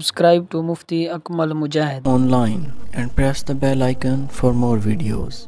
Subscribe to Mufti Akmal Mujahid online and press the bell icon for more videos.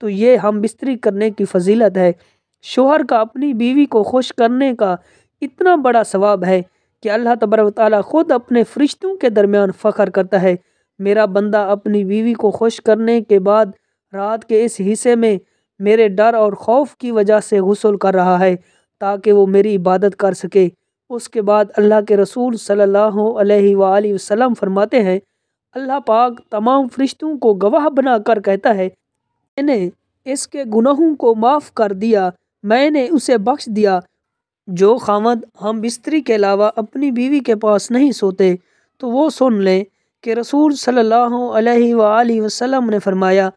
تو یہ ہم بستری کرنے کی فضیلت ہے۔ شوہر کا اپنی بیوی کو خوش کرنے کا اتنا بڑا ثواب ہے کہ اللہ تبارک و تعالیٰ خود اپنے فرشتوں کے درمیان فخر کرتا ہے، میرا بندہ اپنی بیوی کو خوش کرنے کے بعد رات کے اس حصے میں میرے ڈر اور خوف کی وجہ سے غسل کر رہا ہے تاکہ وہ میری عبادت کر سکے۔ اس کے بعد اللہ کے رسول صلی اللہ علیہ وآلہ وسلم فرماتے ہیں، اللہ پاک تمام فرشتوں کو گواہ بنا کر کہتا ہے، میں نے اس کے گناہوں کو معاف کر دیا، میں نے اسے بخش دیا۔ جو خاوند ہم بستری کے علاوہ اپنی بیوی کے پاس نہیں سوتے تو وہ سن لیں کہ رسول صلی اللہ علیہ وآلہ وسلم نے فرمایا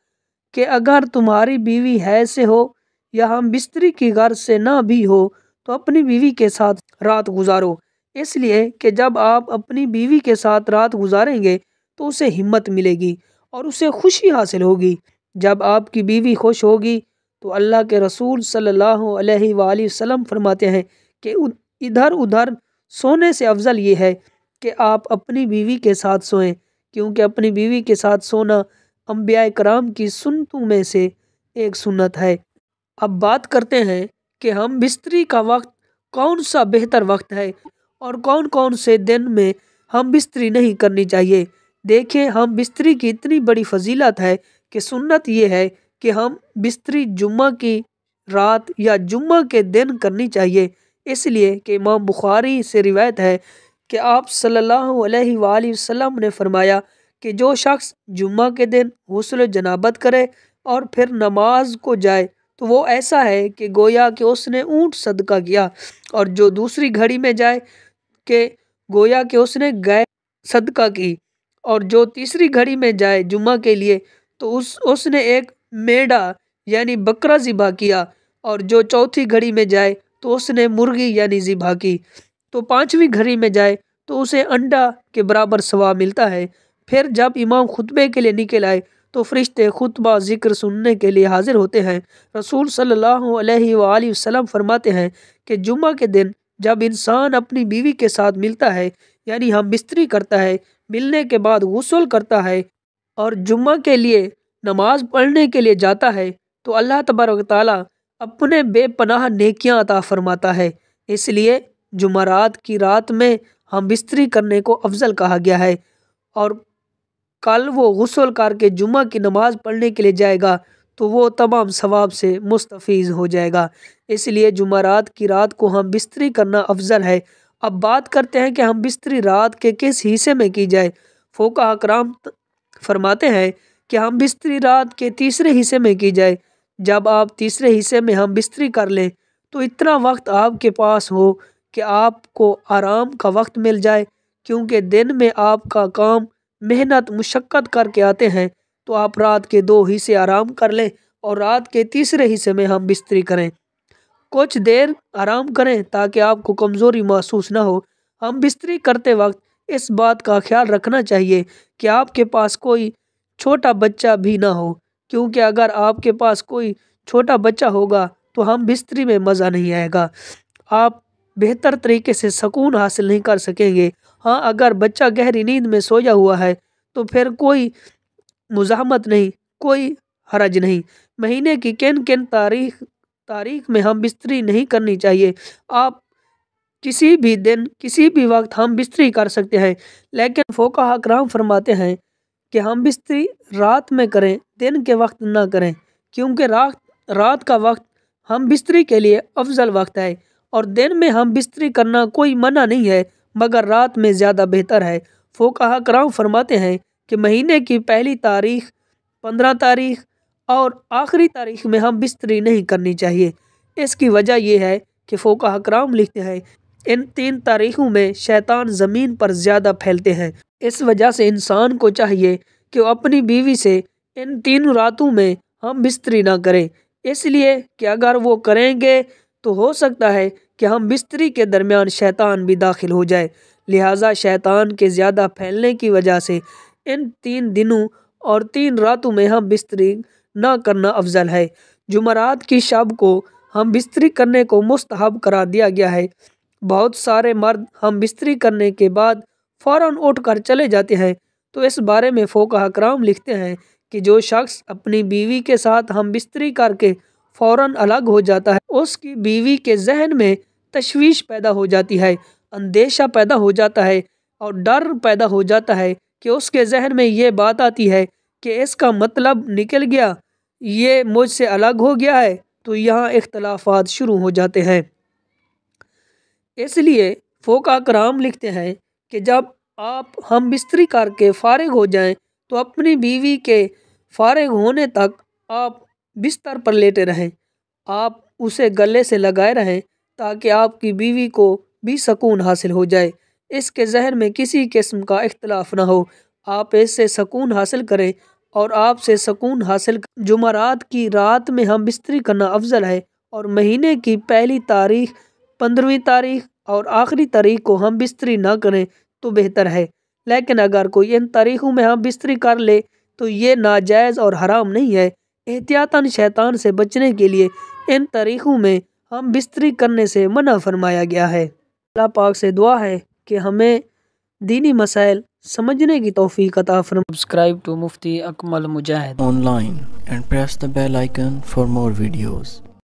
کہ اگر تمہاری بیوی حیض سے ہو یا ہم بستری کی غرض سے نہ بھی ہو تو اپنی بیوی کے ساتھ رات گزارو، اس لیے کہ جب آپ اپنی بیوی کے ساتھ رات گزاریں گے تو اسے ہمت ملے گی اور اسے خوشی حاصل ہوگی۔ جب آپ کی بیوی خوش ہوگی تو اللہ کے رسول صلی اللہ علیہ وآلہ وسلم فرماتے ہیں کہ ادھر ادھر سونے سے افضل یہ ہے کہ آپ اپنی بیوی کے ساتھ سوئیں، کیونکہ اپنی بیوی کے ساتھ سونا انبیاء کرام کی سنتوں میں سے ایک سنت ہے۔ اب بات کرتے ہیں کہ ہم بستری کا وقت کون سا بہتر وقت ہے اور کون کون سے دن میں ہم بستری نہیں کرنی چاہیے۔ دیکھیں، ہم بستری کی اتنی بڑی فضیلت ہے کہ سنت یہ ہے کہ ہم بستری جمعہ کی رات یا جمعہ کے دن کرنی چاہیے، اس لیے کہ امام بخاری سے روایت ہے کہ آپ صلی اللہ علیہ وآلہ وسلم نے فرمایا کہ جو شخص جمعہ کے دن غسل جنابت کرے اور پھر نماز کو جائے تو وہ ایسا ہے کہ گویا کہ اس نے اونٹ صدقہ کیا، اور جو دوسری گھڑی میں جائے کہ گویا کہ اس نے گائے صدقہ کی، اور جو تیسری گھڑی میں جائے جمعہ کے لیے تو اس نے ایک میڑا یعنی بکرا ذبح کیا، اور جو چوتھی گھڑی میں جائے تو اس نے مرغی یعنی ذبح کی، تو پانچویں گھڑی میں جائے تو اسے انڈا کے برابر ثواب ملتا ہے۔ پھر جب امام خطبے کے لیے نکل آئے تو فرشتے خطبہ ذکر سننے کے لیے حاضر ہوتے ہیں۔ رسول صلی اللہ علیہ وآلہ وسلم فرماتے ہیں کہ جمعہ کے دن جب انسان اپنی بیوی کے ساتھ ملتا ہے یعنی ہم بستری کرتا ہے، ملنے کے بعد غسل کرتا ہے اور جمعہ کے لیے نماز پڑھنے کے لیے جاتا ہے تو اللہ تبارک و تعالیٰ اپنے بے پناہ نیکیاں عطا فرماتا ہے۔ اس لیے جمعرات کی رات میں ہم بستری کرنے کو افضل کہا گیا ہے، اور کل وہ غسل کر کے جمعہ کی نماز پڑھنے کے لیے جائے گا تو وہ تمام ثواب سے مستفیض ہو جائے گا۔ اس لیے جمعرات کی رات کو ہم بستری کرنا افضل ہے۔ اب بات کرتے ہیں کہ ہم بستری رات کے کس حصے میں کی جائے۔ فقہاء کرام فرماتے ہیں کہ ہم بستری رات کے تیسرے حصے میں کی جائے۔ جب آپ تیسرے حصے میں ہم بستری کر لیں تو اتنا وقت آپ کے پاس ہو کہ آپ کو آرام کا وقت مل جائے، کیونکہ دن میں آپ کا کام محنت مشقت کر کے آتے ہیں، تو آپ رات کے 2 حصے آرام کر لیں اور رات کے تیسرے حصے میں ہم بستری کریں۔ کچھ دیر آرام کریں تاکہ آپ کو کمزوری محسوس نہ ہو۔ ہم بستری کرتے وقت اس بات کا خیال رکھنا چاہیے کہ آپ کے پاس کوئی چھوٹا بچہ بھی نہ ہو، کیونکہ اگر آپ کے پاس کوئی چھوٹا بچہ ہوگا تو ہم بستری میں مزہ نہیں آئے گا، آپ بہتر طریقے سے سکون حاصل نہیں کر سکیں گے۔ ہاں، اگر بچہ گہری نیند میں سویا ہوا ہے تو پھر کوئی مزاحمت نہیں، کوئی حرج نہیں۔ مہینے کی کن کن تاریخ میں ہم بستری نہیں کرنی چاہیے؟ آپ کسی بھی دن کسی بھی وقت ہم بستری کر سکتے ہیں، لیکن فقہاء کرام فرماتے ہیں کہ ہم بستری رات میں کریں، دن کے وقت نہ کریں، کیونکہ رات کا وقت ہم بستری کے لیے افضل وقت ہے، اور دن میں ہم بستری کرنا کوئی منع نہیں ہے، مگر رات میں زیادہ بہتر ہے۔ فقہاء کرام فرماتے ہیں کہ مہینے کی پہلی تاریخ، 15 تاریخ اور آخری تاریخ میں ہم بستری نہیں کرنی چاہیے۔ اس کی وجہ یہ ہے کہ فقہاء کرام لکھتے ہیں ان 3 تاریخوں میں شیطان زمین پر زیادہ پھیلتے ہیں، اس وجہ سے انسان کو چاہیے کہ وہ اپنی بیوی سے ان 3 راتوں میں ہم بستری نہ کریں، اس لیے کہ اگر وہ کریں گے تو ہو سکتا ہے کہ ہم بستری کے درمیان شیطان بھی داخل ہو جائے، لہٰذا شیطان کے زیادہ پھیلنے کی وجہ سے ان 3 دنوں اور 3 راتوں میں ہم بستری نہ کرنا افضل ہے۔ جمعرات کی شب کو ہم بستری کرنے کو مستحب قرار دیا گیا ہے۔ بہت سارے مرد ہم بستری کرنے کے بعد فوراً اٹھ کر چلے جاتے ہیں، تو اس بارے میں فقہاء کرام لکھتے ہیں کہ جو شخص اپنی بیوی کے ساتھ ہم بستری کر کے فوراً الگ ہو جاتا ہے، اس کی بیوی کے ذہن میں تشویش پیدا ہو جاتی ہے، اندیشہ پیدا ہو جاتا ہے اور ڈر پیدا ہو جاتا ہے کہ اس کے ذہن میں یہ بات آتی ہے کہ اس کا مطلب نکل گیا، یہ مجھ سے الگ ہو گیا ہے، تو یہاں اختلافات شروع ہو جاتے ہیں۔ اس لیے فقہاء کرام لکھتے ہیں کہ جب آپ ہم بستری کر کے فارغ ہو جائیں تو اپنی بیوی کے فارغ ہونے تک آپ بستر پر لیٹے رہیں، آپ اسے گلے سے لگائے رہیں تاکہ آپ کی بیوی کو بھی سکون حاصل ہو جائے، اس کے ذہن میں کسی قسم کا اختلاف نہ ہو، آپ اس سے سکون حاصل کریں اور آپ سے سکون حاصل جمعرات کی رات میں ہم بستری کرنا افضل ہے، اور مہینے کی پہلی تاریخ، 15ویں تاریخ اور آخری تاریخ کو ہم بستری نہ کریں تو بہتر ہے۔ لیکن اگر کوئی ان تاریخوں میں ہم بستری کر لے تو یہ ناجائز اور حرام نہیں ہے، احتیاطاً شیطان سے بچنے کے لیے ان تاریخوں میں ہم بستری کرنے سے منع فرمایا گیا ہے۔ اللہ پاک سے دعا ہے کہ ہمیں دینی مسائل سمجھنے کی توفیق عطا فرمائے۔ Subscribe to Mufti Akmal Mujahid online and press the bell icon for more videos.